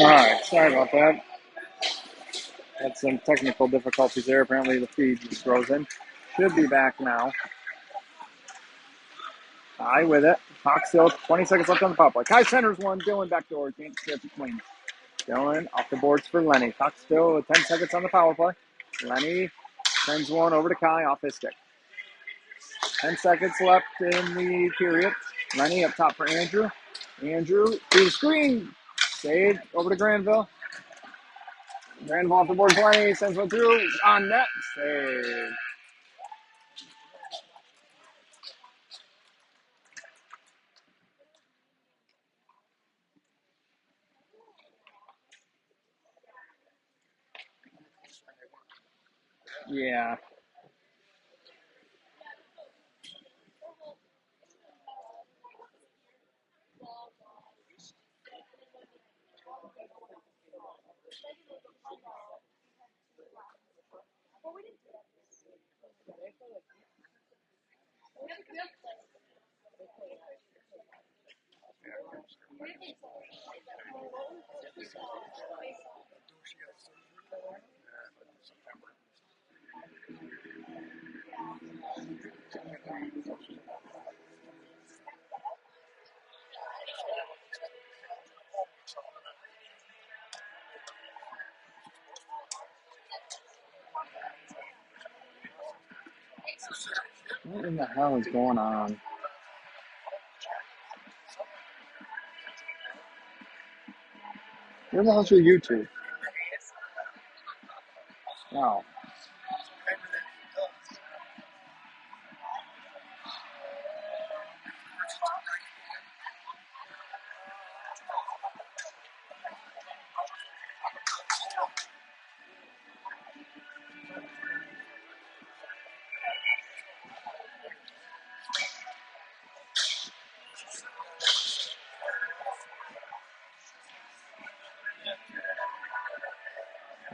All right, sorry about that. Had some technical difficulties there. Apparently, the feed was frozen. Should be back now. Kai with it. Hawk still 20 seconds left on the power play. Kai centers one. Dylan backdoor. Can't get it clean. Dylan off the boards for Lenny. Hawk still with 10 seconds on the power play. Lenny sends one over to Kai off his stick. 10 seconds left in the period. Lenny up top for Andrew. Andrew through the screen. Saved over to Granville. Granville off the board. Lenny sends one through. On net. Saved. Yeah. What in the hell is going on? Where the hell's your YouTube? Oh.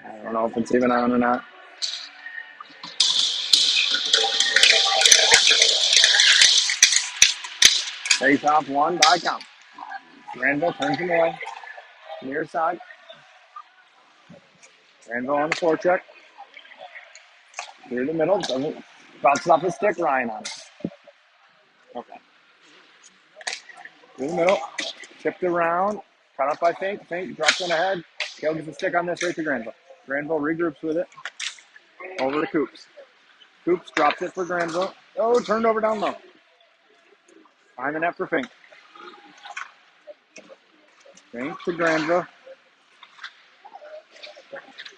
I don't know if it's even on or not. Face off one by count. Granville turns him away. Near side. Granville on the forecheck. Through the middle. Doesn't bounces off the stick. Ryan on it. Okay. Through the middle. Tipped around. Cut up by Fink. Fink drops in ahead. Kale gets a stick on this right to Granville. Granville regroups with it. Over to Coops. Coops drops it for Granville. Oh, turned over down low. Behind the net for Fink. Fink to Granville.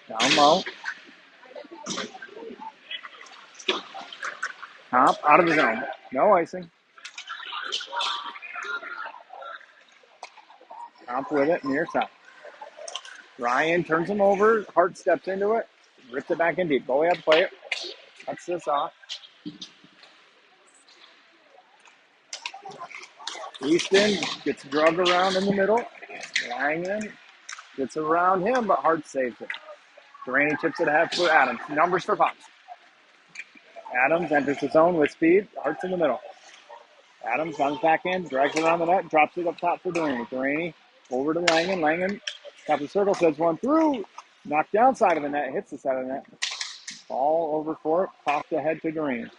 Down low. Top out of the zone. No icing. Top with it near side. Ryan turns him over. Hart steps into it. Rips it back in deep. Go ahead, play it. Cuts this off. Easton gets drugged around in the middle. Langan gets around him, but Hart saves it. Durante chips it ahead for Adams. Numbers for Fox. Adams enters the zone with speed. Hart's in the middle. Adams comes back in, drags it around the net, drops it up top for Durante. Durante over to Langan. Langan, top of the circle, sends one through. Knocked down side of the net, hits the side of the net. Ball over for it, popped ahead to Durante.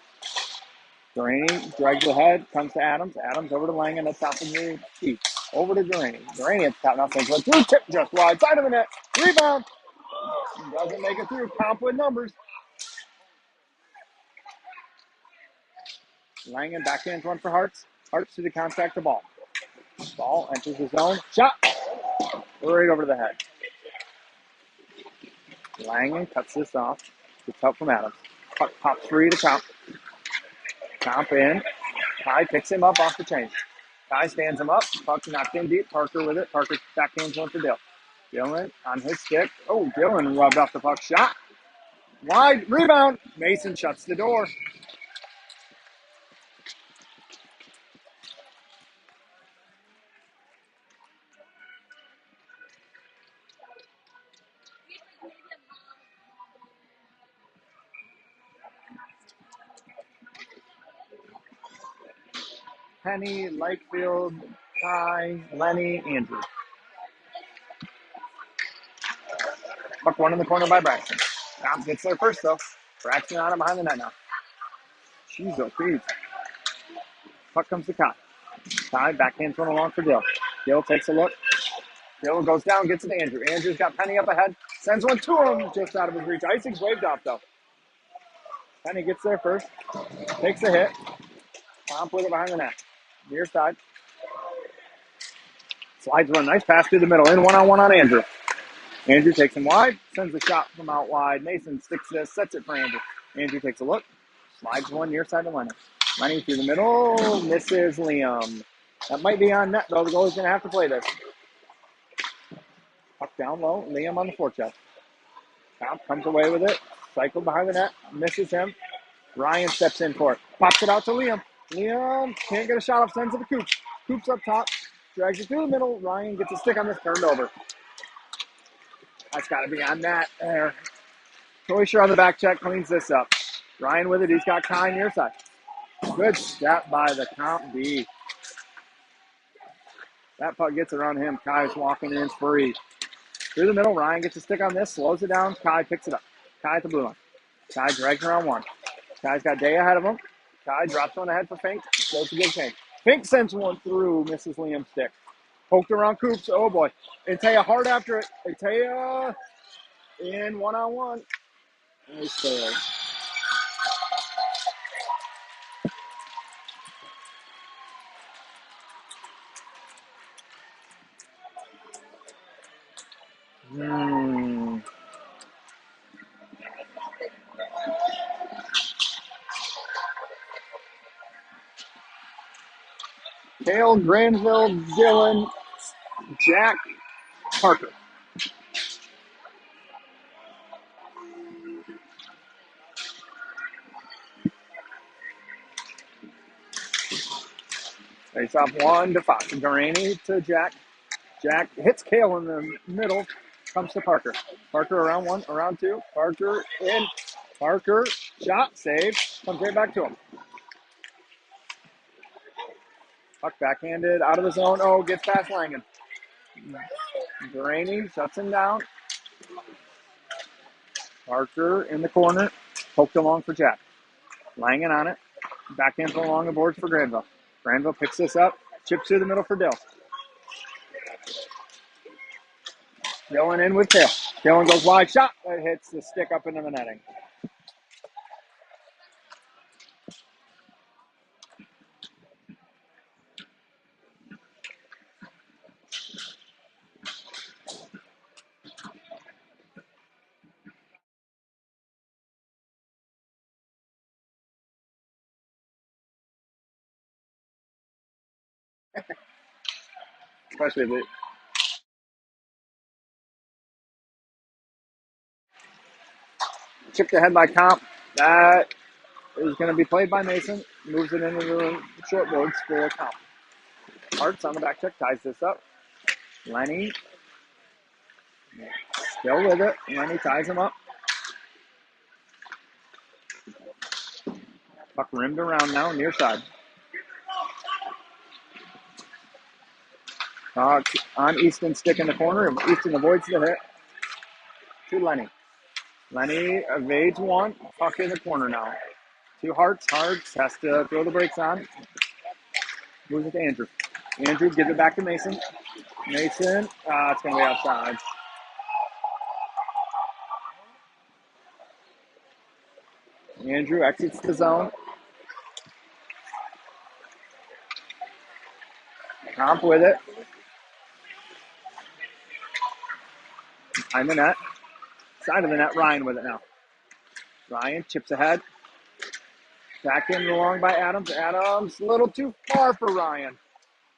Durante drags ahead, comes to Adams. Adams over to Langan at top of the key. Over to Durante. Durante at the top, now sends one through, tip just wide, side of the net. Rebound. Doesn't make it through. Comp with numbers. Langan backhands one for Hartz. Hartz to the contact the ball. Ball enters the zone. Shot. Right over the head. Langan cuts this off. Gets help from Adams. Puck pops free to Comp. Comp in. Kai picks him up off the chain. Kai stands him up. Puck knocked in deep. Parker with it. Parker backhands one for Dill. Dylan on his stick. Oh, Dylan rubbed off the puck. Shot. Wide. Rebound. Mason shuts the door. Penny, Lakefield, Kai, Lenny, Andrew. Puck one in the corner by Braxton. Comp gets there first, though. Braxton on him behind the net now. Jeez, oh, please. Puck comes to Kai. Kai backhands one along for Dill. Dill takes a look. Dill goes down, gets it to Andrew. Andrew's got Penny up ahead. Sends one to him, just out of his reach. Icing's waved off, though. Penny gets there first. Takes the hit. Comp with it behind the net. Near side. Slides one. Nice pass through the middle. In one-on-one on Andrew. Andrew takes him wide. Sends the shot from out wide. Mason sticks this. Sets it for Andrew. Andrew takes a look. Slides one near side to Lenny. Lenny through the middle. Misses Liam. That might be on net, though. The goalie's going to have to play this. Puck down low. Liam on the forecheck. Comp comes away with it. Cycle behind the net. Misses him. Ryan steps in for it. Pops it out to Liam. Liam can't get a shot off. Sends it to Coops. Coops up top. Drags it through the middle. Ryan gets a stick on this. Turned over. That's got to be on net there. Croatia on the back check. Cleans this up. Ryan with it. He's got Kai near side. Good step by the Comp D. That puck gets around him. Kai's walking in free. Through the middle. Ryan gets a stick on this. Slows it down. Kai picks it up. Kai at the blue line. Kai drags around one. Kai's got Day ahead of him. Kai drops one ahead for Fink. Goes to give Fink. Fink sends one through. Misses Liam's stick. Poked around Coops. Oh, boy. Itea hard after it. Itea in one-on-one. Nice fail. Kale, Granville, Dylan, Jack, Parker. Face off 1-5. Durrani to Jack. Jack hits Kale in the middle. Comes to Parker. Parker around one, around two. Parker in. Parker, shot, save. Comes right back to him. Puck backhanded, out of the zone. Oh, gets past Langen. Durrani shuts him down. Parker in the corner. Poked along for Jack. Langen on it. Backhand along the boards for Granville. Granville picks this up. Chips through the middle for Dill. Dylan in with Tail. Dylan goes wide. Shot. That hits the stick up into the netting. Especially if it chipped ahead by Comp. That is going to be played by Mason. Moves it into the short boards for Comp. Hart's on the back check. Ties this up. Lenny still with it. Lenny ties him up. Puck rimmed around now. Near side. On Easton stick in the corner. Easton avoids the hit. To Lenny. Lenny evades one. Puck in the corner now. Two Harts. Harts has to throw the brakes on. Moves it to Andrew. Andrew gives it back to Mason. Mason. It's going to be outside. Andrew exits the zone. Comp with it. Behind the net. Side of the net. Ryan with it now. Ryan chips ahead. Back in along by Adams. Adams a little too far for Ryan.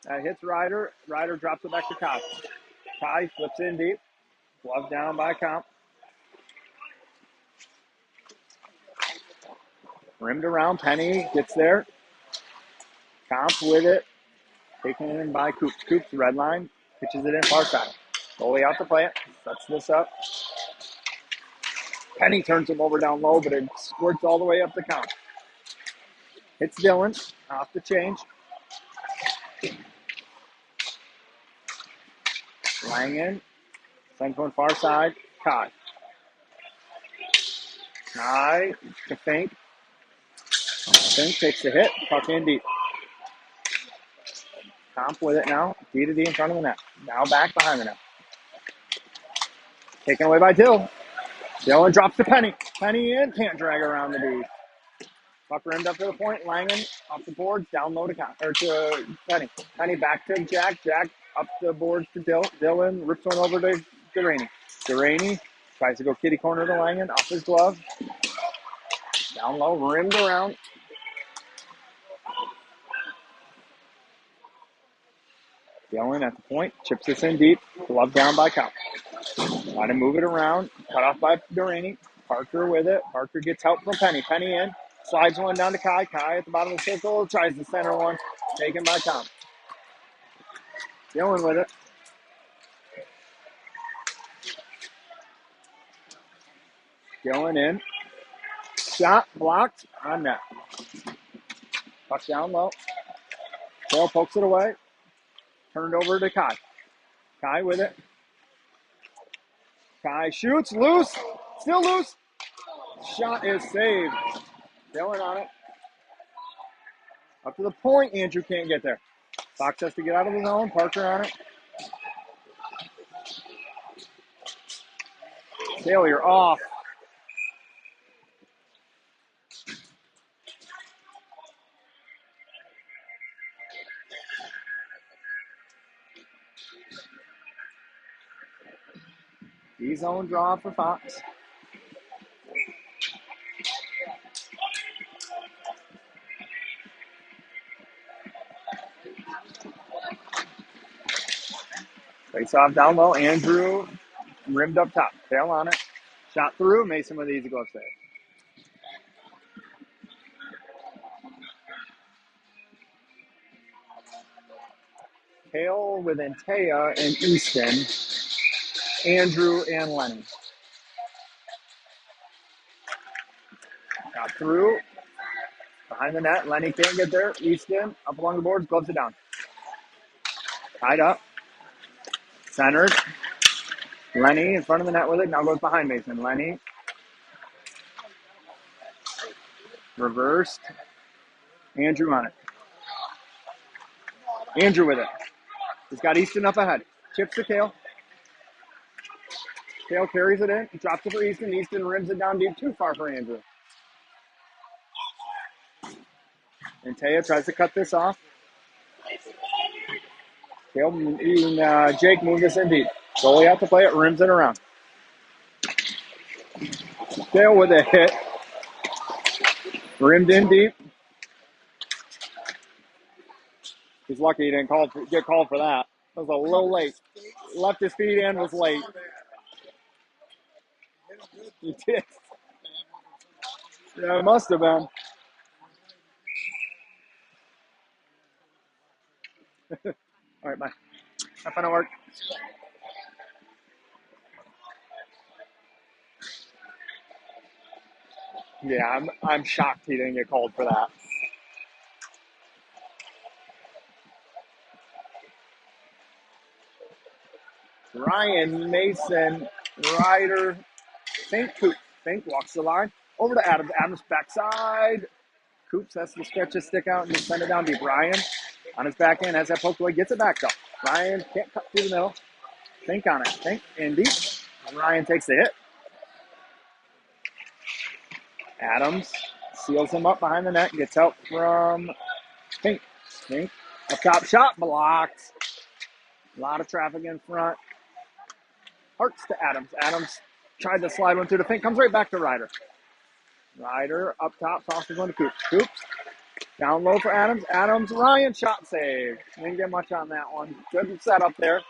That hits Ryder. Ryder drops it back to Kai. Kai flips in deep. Glove down by Comp. Rimmed around. Penny gets there. Comp with it. Taken in by Coops. Coops, red line. Pitches it in far side. Goalie out to play it. Sets this up. Penny turns him over down low, but it squirts all the way up the Comp. Hits Dylan. Off the change. Langen. Sends one far side. Kai. Kai to Fink. Fink takes the hit. Puck in deep. Comp with it now. D to D in front of the net. Now back behind the net. Taken away by Dill. Dylan drops to Penny. Penny in. Can't drag around the D. Puck rimmed up to the point. Langen off the boards. Down low to Penny. Penny back to Jack. Jack up the boards to Dill. Dylan rips one over to Delaney. Delaney tries to go kitty corner to Langen. Off his glove. Down low. Rimmed around. Dylan at the point. Chips this in deep. Glove down by Count. Try to move it around. Cut off by Delaney. Parker with it. Parker gets help from Penny. Penny in. Slides one down to Kai. Kai at the bottom of the circle. Tries the center one. Taken by Tom. Dylan with it. Dylan in. Shot blocked on net. Puck down low. Tail pokes it away. Turned over to Kai. Kai with it. Kai shoots. Loose. Still loose. Shot is saved. Dylan on it. Up to the point. Andrew can't get there. Fox has to get out of the zone. Parker on it. Failure off. D-zone draw for Fox. Face off down low. Andrew rimmed up top. Tail on it. Shot through. Mason with the easy glove save. Tail with Antea and Easton. Andrew and Lenny. Got through. Behind the net. Lenny can't get there. Easton up along the boards. Gloves it down. Tied up. Centered. Lenny in front of the net with it. Now goes behind Mason. Lenny. Reversed. Andrew on it. Andrew with it. He's got Easton up ahead. Chips to Kale. Kale carries it in. Drops it for Easton. Easton rims it down deep. Too far for Andrew. And Taya tries to cut this off. Kale and Jake move this in deep. Goalie out to play it. Rims it around. Kale with a hit. Rimmed in deep. He's lucky he didn't get called for that. That was a little late. Left his feet in, was late. He did. Yeah, it must have been. All right, bye. Have fun at work. Yeah, I'm shocked he didn't get called for that. Ryan, Mason, Ryder, Fink, Coop. Fink walks the line. Over to Adams. Adams backside. Coops has to stretch his stick out and just send it down deep. Ryan on his back end has that poked away. Gets it back though. Ryan can't cut through the middle. Fink on it. Fink in deep. Ryan takes the hit. Adams seals him up behind the net. Gets help from Fink. Fink up top. Shot blocked. A lot of traffic in front. Hart's to Adams. Adams tried to slide one through the Fink. Comes right back to Ryder. Ryder up top. Tosses one to Coops. Coops down low for Adams. Adams, Ryan, shot save. Didn't get much on that one. Good setup there.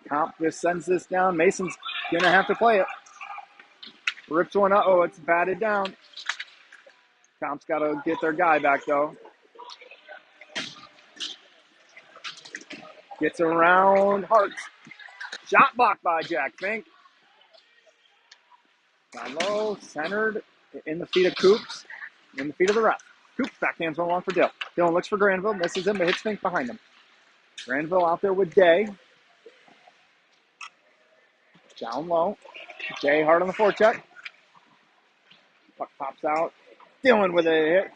Comp just sends this down. Mason's going to have to play it. Rips one up. Oh, it's batted down. Comp's got to get their guy back, though. Gets around Hartz. Shot blocked by Jack Fink. Down low, centered, in the feet of Coops, in the feet of the ref. Coops backhands one along for Dill. Dylan looks for Granville, misses him, but hits Fink behind him. Granville out there with Day. Down low. Jay hard on the forecheck. Puck pops out. Dylan with a hit.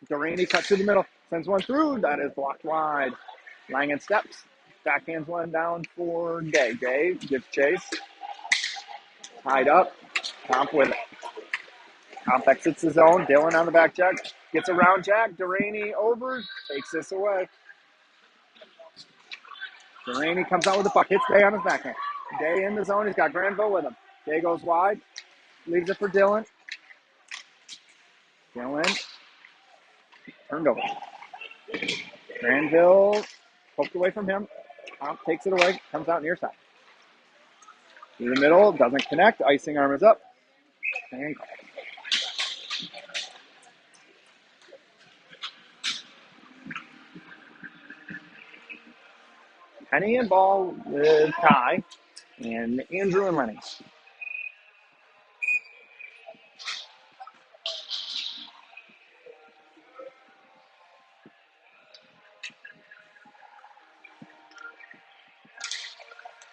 Duraney cuts through the middle. Sends one through. That is blocked wide. Langen steps. Backhands one down for Day. Day gives chase. Tied up. Comp with it. Comp exits the zone. Dylan on the back check. Gets around Jack. Duraney over. Takes this away. Duraney comes out with the puck. Hits Day on his backhand. Day in the zone. He's got Granville with him. Day goes wide. Leaves it for Dylan. Dylan. Turned over. Granville poked away from him. Comp takes it away. Comes out near side. Through the middle. Doesn't connect. Icing arm is up. And Penny and ball with Kai and Andrew and Lenny.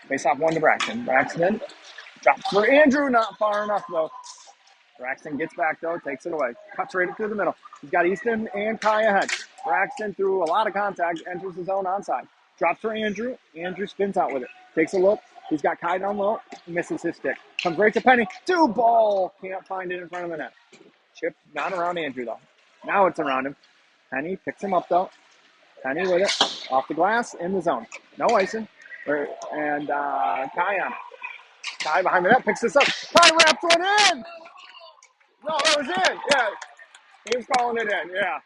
Face off one to Braxton. Braxton drops for Andrew. Not far enough, though. Braxton gets back, though. Takes it away. Cuts right through the middle. He's got Easton and Kai ahead. Braxton, through a lot of contact, enters his own onside. Drops for Andrew. Andrew spins out with it. Takes a look. He's got Kai down low. Misses his stick. Comes right to Penny. Two ball. Can't find it in front of the net. Chip not around Andrew, though. Now it's around him. Penny picks him up, though. Penny with it. Off the glass. In the zone. No icing. And Kai on it. Kai behind the net picks this up. Kai wraps one in. No, that was it. Yeah, he was calling it in. Yeah.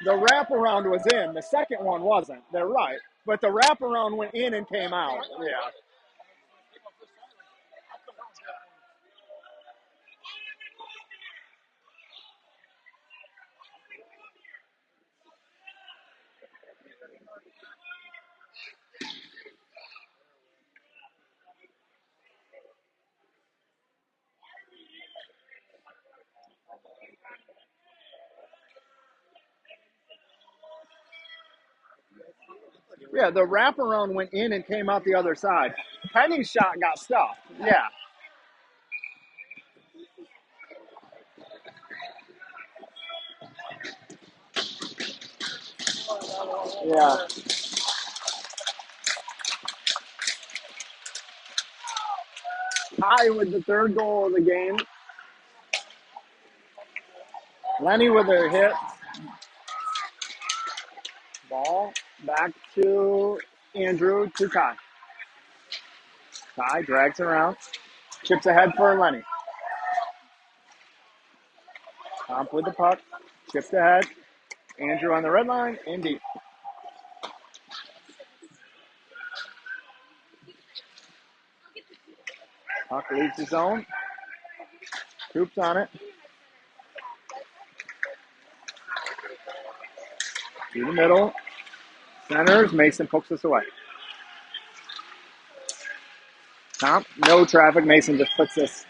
The wraparound was in. The second one wasn't. They're right. But the wraparound went in and came out. Yeah. Yeah, the wraparound went in and came out the other side. Penny's shot got stuffed. Yeah. Yeah. Kai with the third goal of the game. Lenny with a hit. Ball back to Andrew to Kai. Kai drags around. Chips ahead for Lenny. Comp with the puck. Chips ahead. Andrew on the red line. In deep. Puck leaves the zone. Coops on it. Through the middle. Centers. Mason pokes us away. Comp. No traffic. Mason just puts this.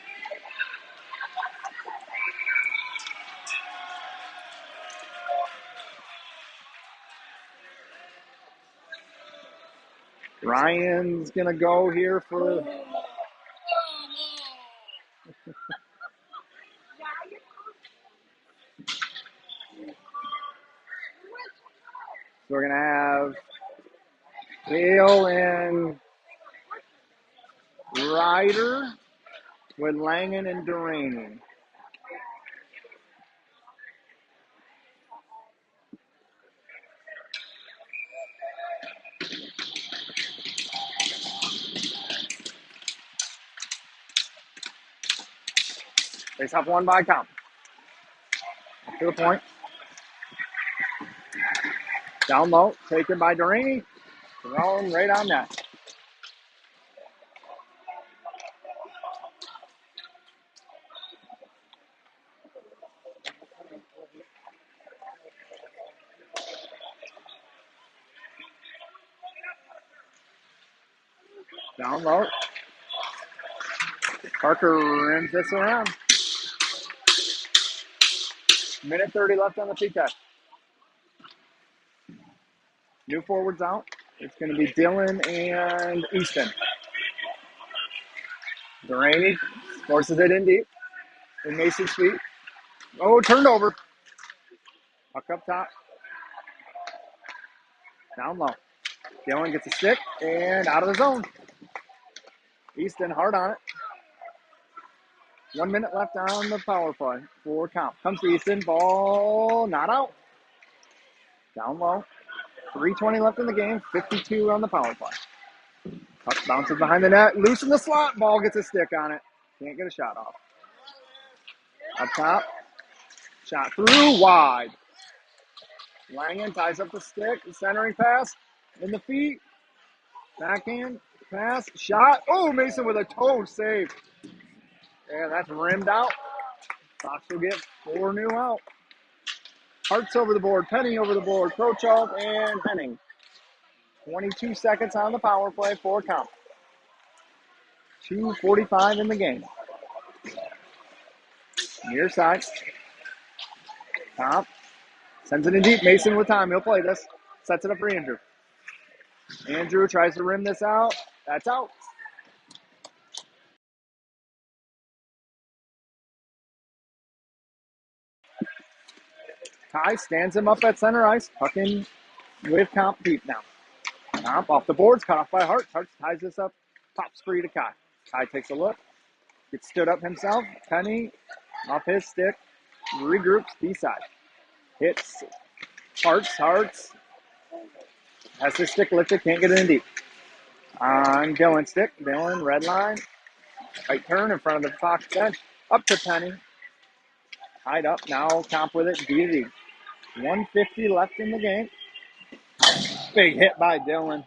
Ryan's going to go here for. So we're going to have Hale and Ryder with Langen and Duraney. Face off one by Comp. Up to the point. Down low. Taken by Duraney. Thrown right on net. Down low. Parker rims this around. Minute 30 left on the P-Tech. New forwards out. It's going to be Dylan and Easton. Delaney forces it in deep. In Mason's feet. Oh, turned over. Puck up top. Down low. Dylan gets a stick and out of the zone. Easton hard on it. 1 minute left on the power play for Comp. Comes to Easton. Ball not out. Down low. 3:20 left in the game. 52 on the power play. Puck bounces behind the net. Loose in the slot. Ball gets a stick on it. Can't get a shot off. Up top. Shot through. Wide. Langen ties up the stick. Centering pass. In the feet. Backhand. Pass. Shot. Oh, Mason with a toe save. Yeah, that's rimmed out. Fox will get 4 new out. Hart's over the board. Penny over the board. Krochov and Henning. 22 seconds on the power play for Comp. 2:45 in the game. Near side. Comp sends it in deep. Mason with time. He'll play this. Sets it up for Andrew. Andrew tries to rim this out. That's out. Kai stands him up at center ice. Pucking with Comp deep now. Comp off the boards. Cut off by Hart. Hart ties this up. Pops free to Kai. Kai takes a look. Gets stood up himself. Penny off his stick. Regroups. D-side. Hits. Hearts. Has his stick lifted. Can't get it in deep. On Dylan's stick. Dylan, red line. Right turn in front of the Fox bench. Up to Penny. Tied up. Now Comp with it. D to D. 150 left in the game. Big hit by Dylan.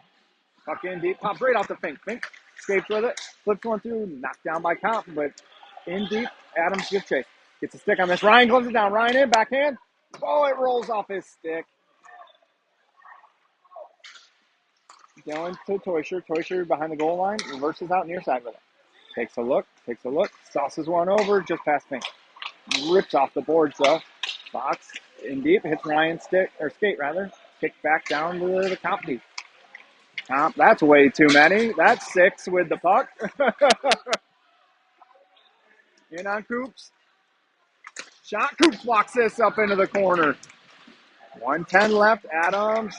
Puck in deep. Pops right off the Fink. Fink escapes with it. Flips one through. Knocked down by Comp. But in deep. Adams gives chase. Gets a stick on this. Ryan gloves it down. Ryan in. Backhand. Oh, it rolls off his stick. Dylan to Teuscher. Teuscher behind the goal line. Reverses out near side with it. Takes a look. Sauces one over. Just past Fink. Rips off the boards though. Fox in deep. Hits Ryan's stick. Or skate rather. Kicked back down to the Comp deep. Comp. That's way too many. That's 6 with the puck. In on Coops. Shot. Coops walks this up into the corner. 1:10 left. Adams.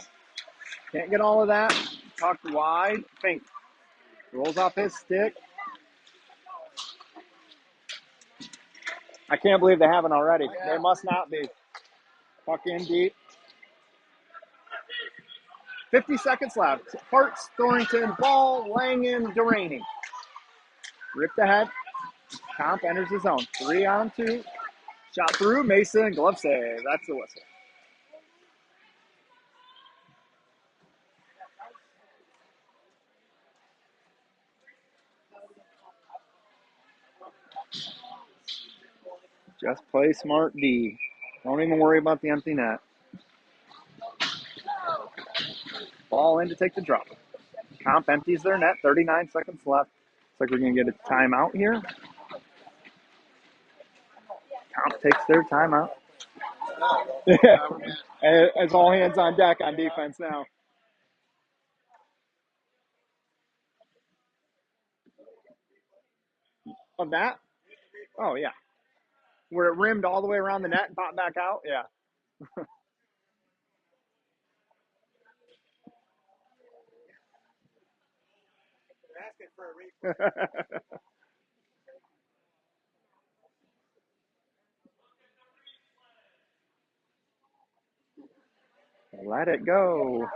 Can't get all of that. Tucked wide. Fink. Rolls off his stick. I can't believe they haven't already. They must not be. Puck in deep. 50 seconds left. Hartz, Thornton, Ball, Langen, Delaney. Ripped ahead. Comp enters the zone. 3-on-2. Shot through. Mason. Glove save. That's the whistle. Just play smart D. Don't even worry about the empty net. Ball in to take the drop. Comp empties their net. 39 seconds left. Looks like we're going to get a timeout here. Comp takes their timeout. It's all hands on deck on defense now. Of that? Oh, yeah. Where it rimmed all the way around the net and popped back out? Yeah. Let it go.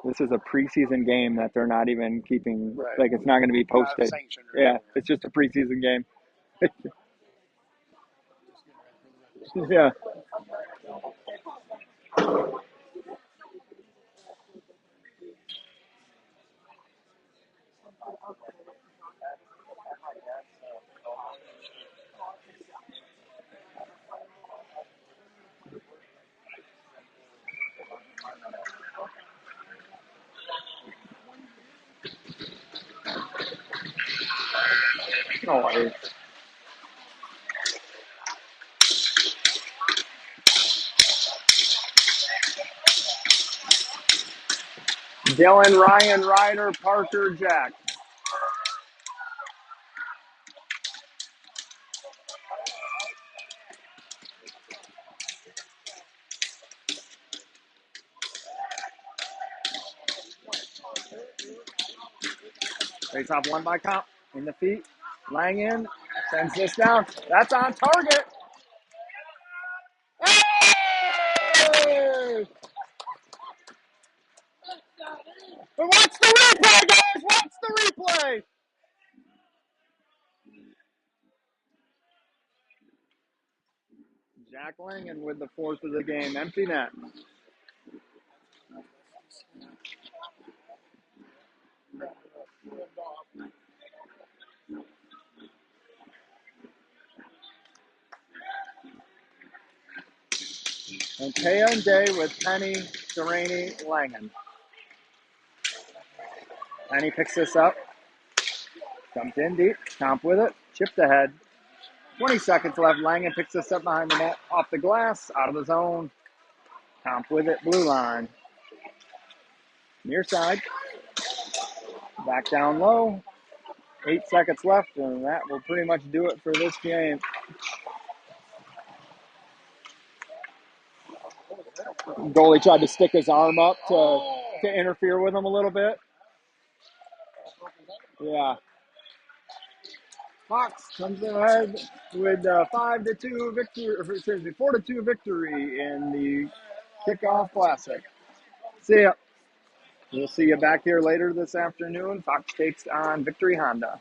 This is a preseason game that they're not even keeping. Right. Like, it's not going to be posted. Yeah, it's just a preseason game. Yeah. No worries. Dylan, Ryan, Ryder, Parker, Jack. Face off one by Comp. In the feet. Langen sends this down. That's on target. Hey! But what's the replay, guys? What's the replay? Jack Langen with the fourth of the game. Empty net. And Taya and Day with Penny, Delaney, Langen. Penny picks this up. Dumped in deep. Comp with it. Chipped ahead. 20 seconds left. Langen picks this up behind the net. Off the glass. Out of the zone. Comp with it. Blue line. Near side. Back down low. 8 seconds left, and that will pretty much do it for this game. Goalie tried to stick his arm up to interfere with him a little bit. Yeah. Fox comes ahead with 5-2 victory, or excuse me, 4-2 victory in the kickoff classic. See ya. We'll see you back here later this afternoon. Fox takes on Victory Honda.